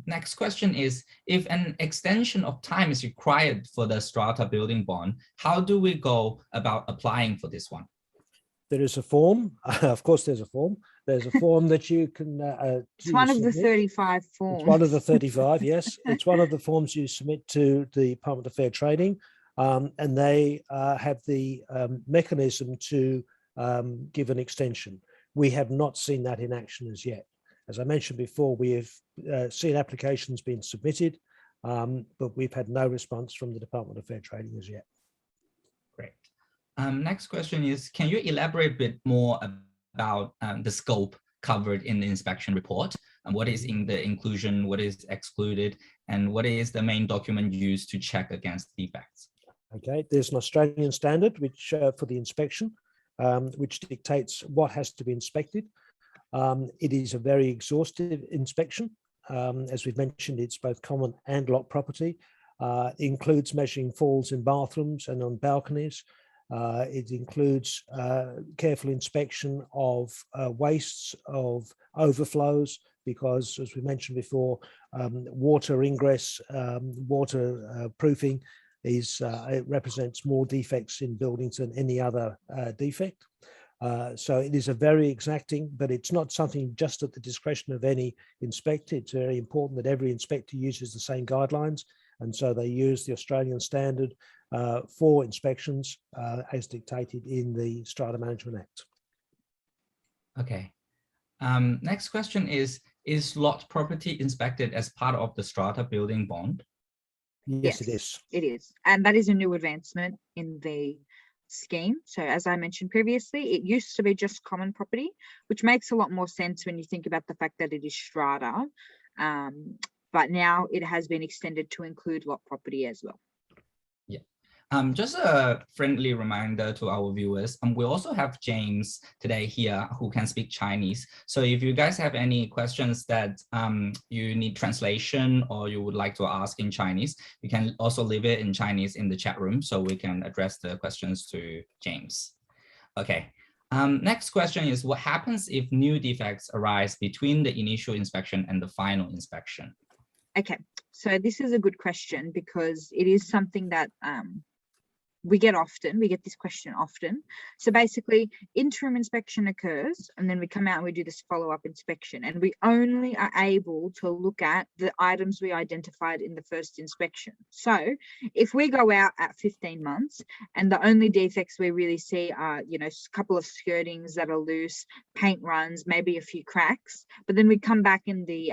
Next question is, if an extension of time is required for the Strata building bond, how do we go about applying for this one? There is a form. Of course, there's a form. There's a form that you can It's one of the 35 forms. It's one of the 35, yes. It's one of the forms you submit to the Department of Fair Trading, and they have the mechanism to give an extension. We have not seen that in action as yet. As I mentioned before, we have seen applications being submitted, but we've had no response from the Department of Fair Trading as yet. Great. Next question is, can you elaborate a bit more about the scope covered in the inspection report? And what is in the inclusion, what is excluded, and what is the main document used to check against defects? Okay, there's an Australian standard which for the inspection, which dictates what has to be inspected. It is a very exhaustive inspection. As we've mentioned, it's both common and lot property. It includes measuring falls in bathrooms and on balconies. It includes careful inspection of wastes, of overflows, because as we mentioned before, water ingress, water proofing it represents more defects in buildings than any other defect. So it is a very exacting, but it's not something just at the discretion of any inspector. It's very important that every inspector uses the same guidelines. And so they use the Australian standard for inspections as dictated in the Strata Management Act. Okay. Next question is lot property inspected as part of the Strata building bond? Yes, it is. It is. And that is a new advancement in the scheme. So as I mentioned previously, it used to be just common property, which makes a lot more sense when you think about the fact that it is Strata. But now it has been extended to include lot property as well. Yeah. Just a friendly reminder to our viewers, we also have James today here who can speak Chinese. So if you guys have any questions that you need translation or you would like to ask in Chinese, you can also leave it in Chinese in the chat room so we can address the questions to James. Okay. Next question is, what happens if new defects arise between the initial inspection and the final inspection? Okay, so this is a good question because it is something that we get this question often. So basically, interim inspection occurs and then we come out and we do this follow-up inspection, and we only are able to look at the items we identified in the first inspection. So if we go out at 15 months and the only defects we really see are, you know, a couple of skirtings that are loose, paint runs, maybe a few cracks, but then we come back in the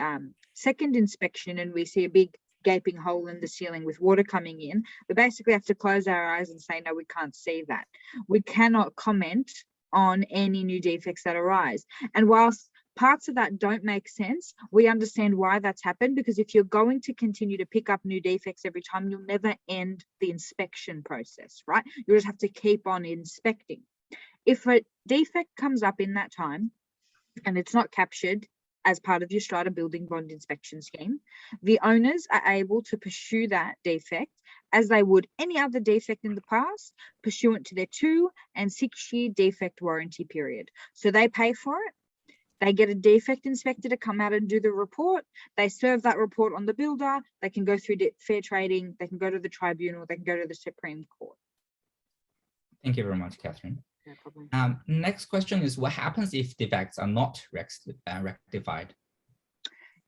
second inspection and we see a big gaping hole in the ceiling with water coming in, we basically have to close our eyes and say, no, we can't see that. We cannot comment on any new defects that arise. And whilst parts of that don't make sense, we understand why that's happened, because if you're going to continue to pick up new defects every time, you'll never end the inspection process, right? You'll just have to keep on inspecting. If a defect comes up in that time and it's not captured as part of your Strata building bond inspection scheme, the owners are able to pursue that defect as they would any other defect in the past, pursuant to their 2 and 6 year defect warranty period. So they pay for it. They get a defect inspector to come out and do the report. They serve that report on the builder. They can go through fair trading. They can go to the tribunal. They can go to the Supreme Court. Thank you very much, Catherine. No problem. Next question is, what happens if defects are not rectified?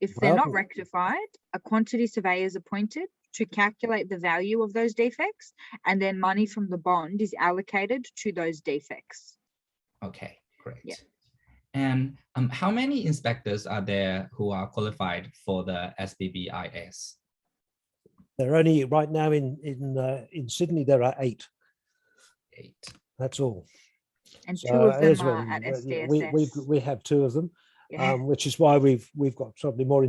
If they're not rectified, a quantity surveyor is appointed to calculate the value of those defects, and then money from the bond is allocated to those defects. Okay, great. Yeah. And how many inspectors are there who are qualified for the SBBIS? There are only right now in Sydney, there are 8. 8. That's all. And So 2 of them as well, are at SDSS. we have 2 of them, Yeah. which is why we've got probably more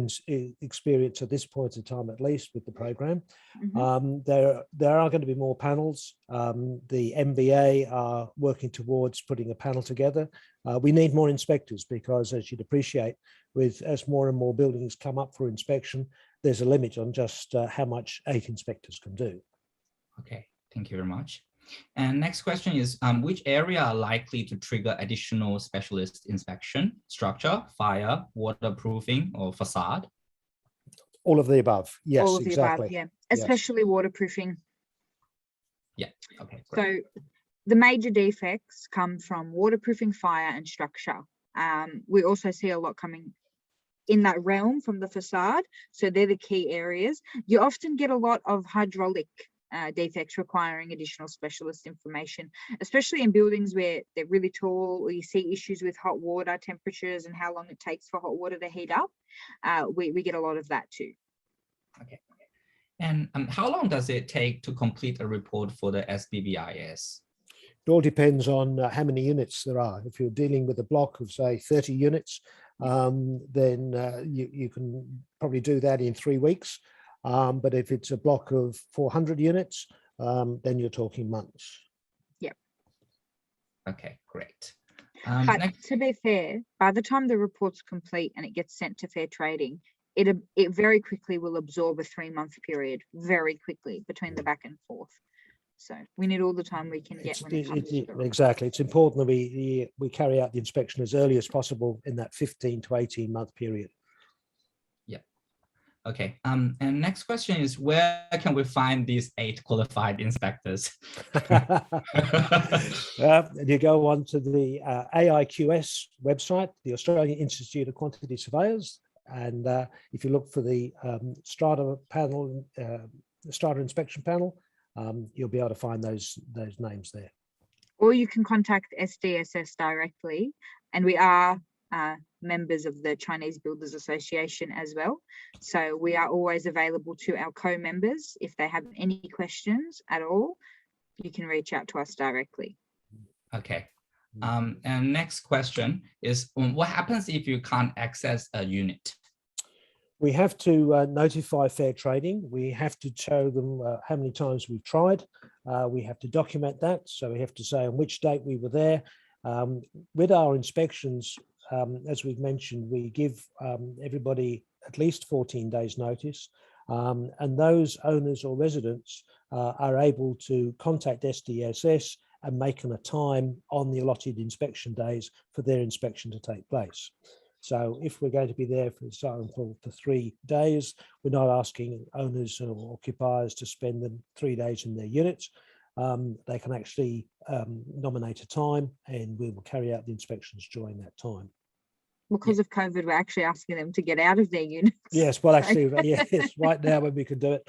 experience at this point in time, at least, with the program. Mhm. There are going to be more panels. The MBA are working towards putting a panel together. We need more inspectors because, as you'd appreciate, as more and more buildings come up for inspection, there's a limit on just how much 8 inspectors can do. Okay, thank you very much. And next question is, which area are likely to trigger additional specialist inspection? Structure, fire, waterproofing, or facade? All of the above. Yes, All of the exactly. above, yeah. Especially waterproofing. Yeah, okay, great. So the major defects come from waterproofing, fire, and structure. We also see a lot coming in that realm from the facade. So they're the key areas. You often get a lot of hydraulic defects requiring additional specialist information, especially in buildings where they're really tall, or you see issues with hot water temperatures and how long it takes for hot water to heat up. We get a lot of that too. Okay. And how long does it take to complete a report for the SBBIS? It all depends on how many units there are. If you're dealing with a block of, say, 30 units, then you can probably do that in 3 weeks. But if it's a block of 400 units, then you're talking months. Yep. Okay, great. But to be fair, by the time the report's complete and it gets sent to fair trading, it very quickly will absorb a 3-month period, very quickly, between the back and forth. So we need all the time we can get when it comes to exactly. It's important that we carry out the inspection as early as possible in that 15 to 18 month period. Yeah. Okay. And next question is, where can we find these 8 qualified inspectors? You go on to the AIQS website, the Australian Institute of Quantity Surveyors, and if you look for the Strata panel, the Strata inspection panel, you'll be able to find those names there. Or you can contact SDSS directly, and we are members of the Chinese Builders Association as well. So we are always available to our co-members. If they have any questions at all, you can reach out to us directly. Okay. And next question is, what happens if you can't access a unit? We have to notify fair trading. We have to show them how many times we've tried. We have to document that. So we have to say on which date we were there. With our inspections, as we've mentioned, we give everybody at least 14 days notice. And those owners or residents are able to contact SDSS and make a time on the allotted inspection days for their inspection to take place. So if we're going to be there, for example, for 3 days, we're not asking owners or occupiers to spend the 3 days in their units. They can actually nominate a time, and we will carry out the inspections during that time. Because of COVID, we're actually asking them to get out of their units. Yes, well, actually, yes, right now when we can do it,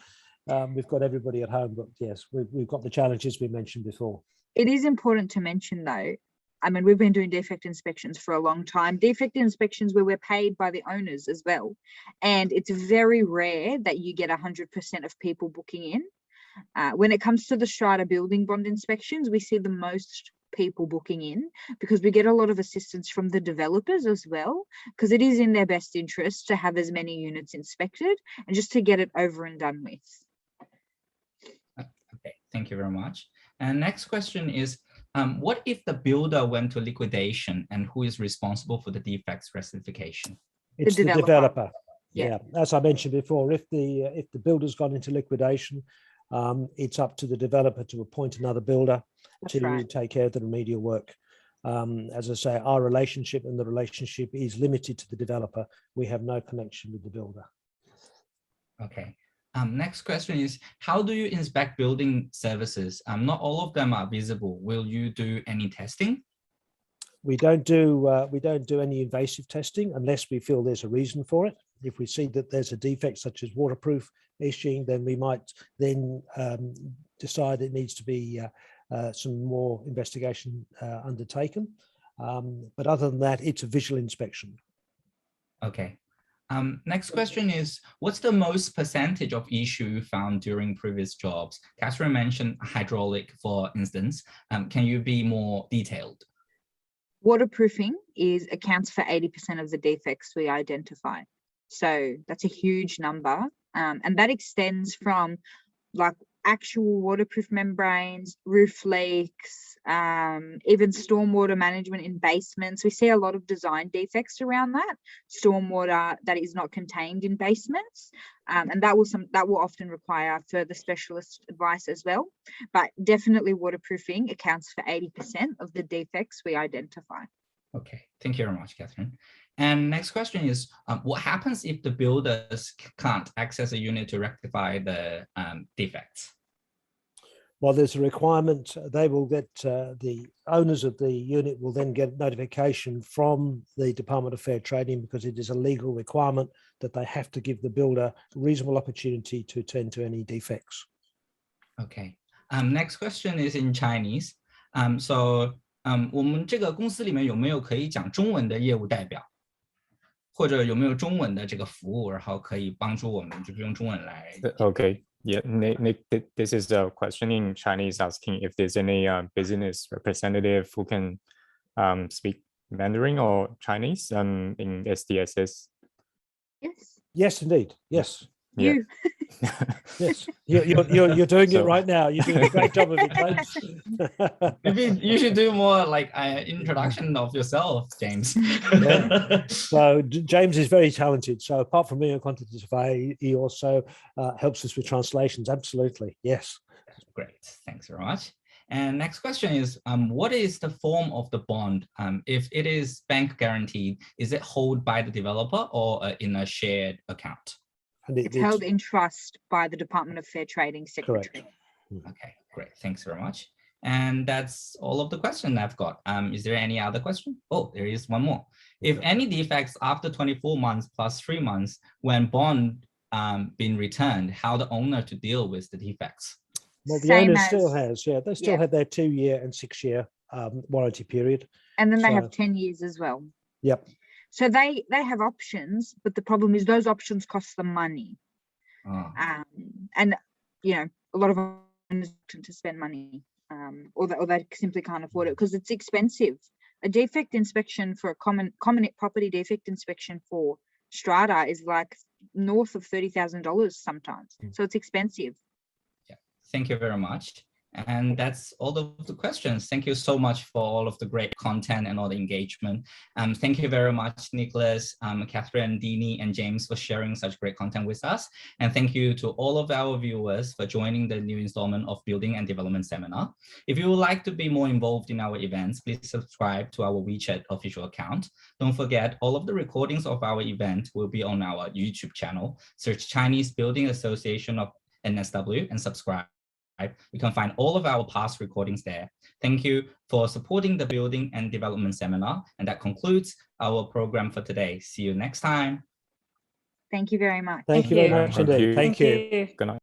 we've got everybody at home, but yes, we've got the challenges we mentioned before. It is important to mention, though, I mean, we've been doing defect inspections for a long time. Defect inspections where we're paid by the owners as well. And it's very rare that you get 100% of people booking in. When it comes to the Strata building bond inspections, we see the most people booking in, because we get a lot of assistance from the developers as well, because it is in their best interest to have as many units inspected and just to get it over and done with. Okay, thank you very much. And next question is, what if the builder went to liquidation, and who is responsible for the defects rectification? It's the developer. Yeah. As I mentioned before, if the builder's gone into liquidation, it's up to the developer to appoint another builder to take care of the remedial work. As I say, our relationship is limited to the developer. We have no connection with the builder. Okay. Next question is, how do you inspect building services? Not all of them are visible. Will you do any testing? We don't do any invasive testing unless we feel there's a reason for it. If we see that there's a defect such as waterproof issuing, then we might then decide it needs to be some more investigation undertaken. But other than that, it's a visual inspection. Okay. Next question is, what's the most percentage of issue you found during previous jobs? Catherine mentioned hydraulic, for instance. Can you be more detailed? Waterproofing accounts for 80% of the defects we identify. So that's a huge number. And that extends from like actual waterproof membranes, roof leaks, even stormwater management in basements. We see a lot of design defects around that, stormwater that is not contained in basements. And that will often require further specialist advice as well. But definitely waterproofing accounts for 80% of the defects we identify. Okay, thank you very much, Catherine. And next question is, what happens if the builders can't access a unit to rectify the defects? Well, there's a requirement. They will get, the owners of the unit will then get notification from the Department of Fair Trading, because it is a legal requirement that they have to give the builder a reasonable opportunity to attend to any defects. Okay. Next question is in Chinese. So 我们这个公司里面有没有可以讲中文的业务代表，或者有没有中文的这个服务，然后可以帮助我们就是用中文来。Okay. Yeah, Nick, this is a question in Chinese asking if there's any business representative who can speak Mandarin or Chinese in SDSS. Yes. Yes, indeed. Yes. Yeah. Yes. You're doing it right now. You're doing a great job of it, James. Maybe you should do more like an introduction of yourself, James. Yeah. So James is very talented. So apart from being a quantity surveyor, he also helps us with translations. Absolutely. Yes. Great. Thanks very much. And next question is, what is the form of the bond? If it is bank guaranteed, is it held by the developer or in a shared account? It's held in trust by the Department of Fair Trading Secretary. Correct. Okay, great. Thanks very much. And that's all of the questions I've got. Is there any other question? Oh, there is one more. If any defects after 24 months plus 3 months when bond been returned, how the owner to deal with the defects? Well, the owner still has, they still have their 2-year and 6-year warranty period. And then they have 10 years as well. Yep. So they have options, but the problem is those options cost them money. And, you know, a lot of owners to spend money or they simply can't afford it because it's expensive. A defect inspection for a common property defect inspection for Strata is like north of $30,000 sometimes. So it's expensive. Yeah, thank you very much. And that's all of the questions. Thank you so much for all of the great content and all the engagement. Thank you very much, Nicholas, Catherine, Dini, and James for sharing such great content with us. And thank you to all of our viewers for joining the new installment of Building and Development Seminar. If you would like to be more involved in our events, please subscribe to our WeChat official account. Don't forget, all of the recordings of our event will be on our YouTube channel. Search Chinese Building Association of NSW and subscribe. You can find all of our past recordings there. Thank you for supporting the Building and Development Seminar. And that concludes our program for today. See you next time. Thank you very much. Thank you very much indeed. Thank you. Good night.